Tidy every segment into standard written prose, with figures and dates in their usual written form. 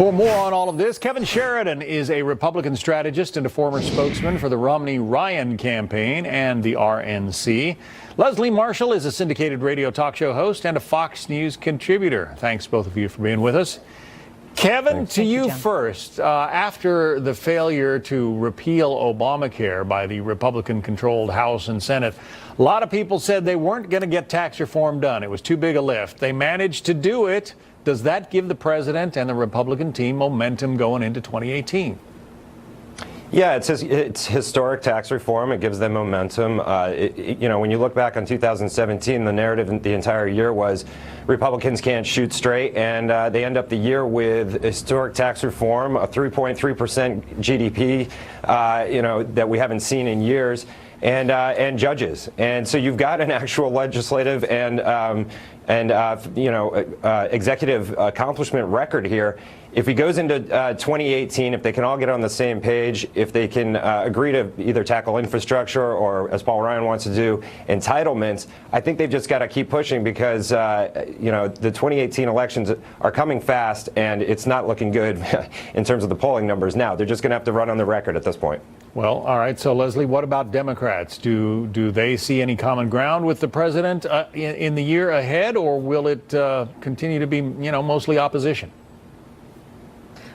For more on all of this, Kevin Sheridan is a Republican strategist and a former spokesman for the Romney-Ryan campaign and the RNC. Leslie Marshall is a syndicated radio talk show host and a Fox News contributor. Thanks, both of you, for being with us. Kevin, to you first. After the failure to repeal Obamacare by the Republican-controlled House and Senate, a lot of people said they weren't going to get tax reform done. It was too big a lift. They managed to do it. Does that give the president and the Republican team momentum going into 2018? Yeah, it's historic tax reform. It gives them momentum. When you look back on 2017, the narrative the entire year was Republicans can't shoot straight, and they end up the year with historic tax reform, a 3.3% GDP, that we haven't seen in years, and judges. And so you've got an actual legislative and executive accomplishment record here. If he goes into 2018, if they can all get on the same page, if they can agree to either tackle infrastructure or, as Paul Ryan wants to do, entitlements, I think they've just got to keep pushing because, the 2018 elections are coming fast and it's not looking good in terms of the polling numbers now. They're just going to have to run on the record at this point. Well, all right. So, Leslie, what about Democrats? Do they see any common ground with the president in the year ahead, or will it continue to be, mostly opposition?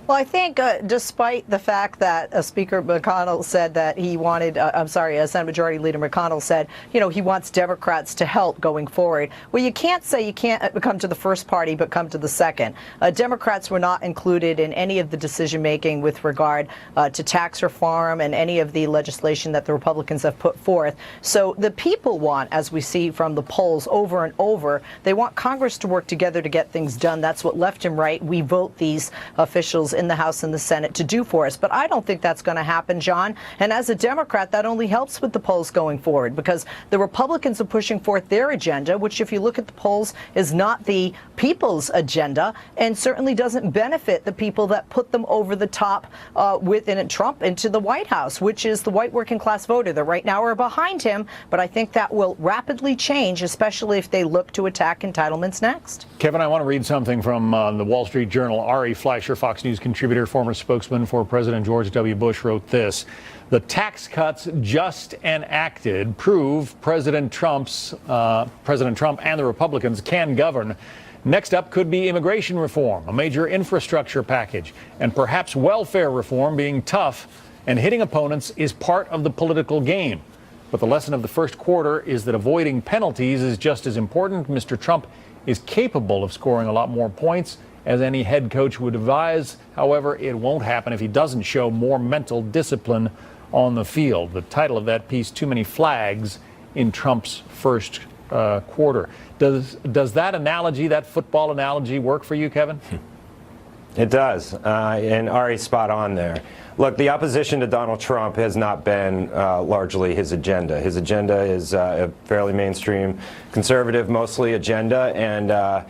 Well, I think despite the fact that Speaker McConnell said that he wanted, Senate Majority Leader McConnell said, he wants Democrats to help going forward. Well, you can't say you can't come to the first party, but come to the second. Democrats were not included in any of the decision making with regard to tax reform and any of the legislation that the Republicans have put forth. So the people want, as we see from the polls over and over, they want Congress to work together to get things done. That's what left and right we vote these officials in the House and the Senate to do for us. But I don't think that's going to happen, John. And as a Democrat, that only helps with the polls going forward because the Republicans are pushing forth their agenda, which, if you look at the polls, is not the people's agenda and certainly doesn't benefit the people that put them over the top within Trump into the White House, which is the white working class voter that right now are behind him. But I think that will rapidly change, especially if they look to attack entitlements next. Kevin, I want to read something from the Wall Street Journal. Ari Fleischer, Fox News contributor, former spokesman for President George W. Bush, wrote this: the tax cuts just enacted prove President Trump and the Republicans can govern. Next up could be immigration reform, a major infrastructure package, and perhaps welfare reform. Being tough and hitting opponents is part of the political game. But the lesson of the first quarter is that avoiding penalties is just as important. Mr. Trump is capable of scoring a lot more points, as any head coach would advise. However, it won't happen if he doesn't show more mental discipline on the field. The title of that piece, Too Many Flags in Trump's First Quarter. Does that analogy, that football analogy, work for you, Kevin? It does, and Ari's spot on there. Look, the opposition to Donald Trump has not been largely his agenda. His agenda is a fairly mainstream, conservative, mostly agenda, and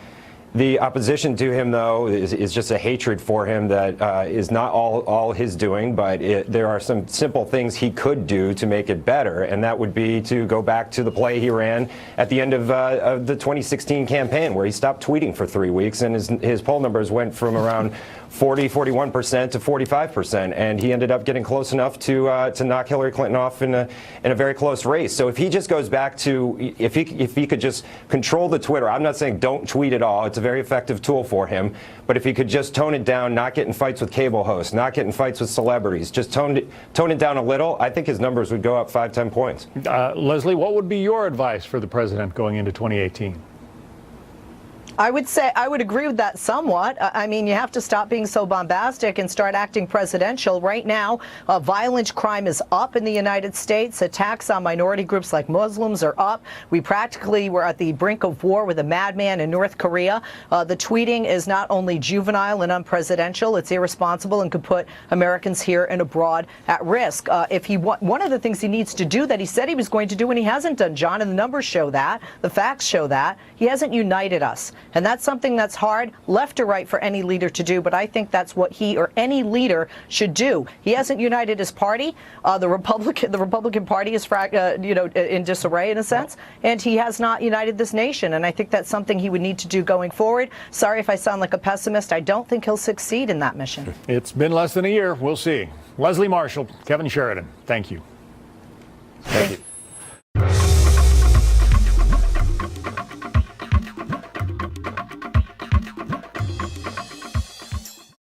the opposition to him, though, is just a hatred for him that is not all his doing, but there are some simple things he could do to make it better, and that would be to go back to the play he ran at the end of the 2016 campaign, where he stopped tweeting for 3 weeks, and his poll numbers went from around 41% to 45%, and he ended up getting close enough to knock Hillary Clinton off in a very close race. So if he just goes back to, if he could just control the Twitter, I'm not saying don't tweet at all, it's a very effective tool for him, but if he could just tone it down, not get in fights with cable hosts, not get in fights with celebrities, just tone it down a little, I think his numbers would go up 5-10 points. Leslie, what would be your advice for the president going into 2018? I would say I would agree with that somewhat. I mean, you have to stop being so bombastic and start acting presidential. Right now, violent crime is up in the United States. Attacks on minority groups like Muslims are up. We practically were at the brink of war with a madman in North Korea. The tweeting is not only juvenile and unpresidential, it's irresponsible and could put Americans here and abroad at risk. One of the things he needs to do that he said he was going to do and he hasn't done, John, and the numbers show that, the facts show that, he hasn't united us. And that's something that's hard, left or right, for any leader to do. But I think that's what he or any leader should do. He hasn't united his party. The Republican Party is in disarray in a sense, and he has not united this nation. And I think that's something he would need to do going forward. Sorry if I sound like a pessimist. I don't think he'll succeed in that mission. It's been less than a year. We'll see. Leslie Marshall, Kevin Sheridan, thank you. Thank you.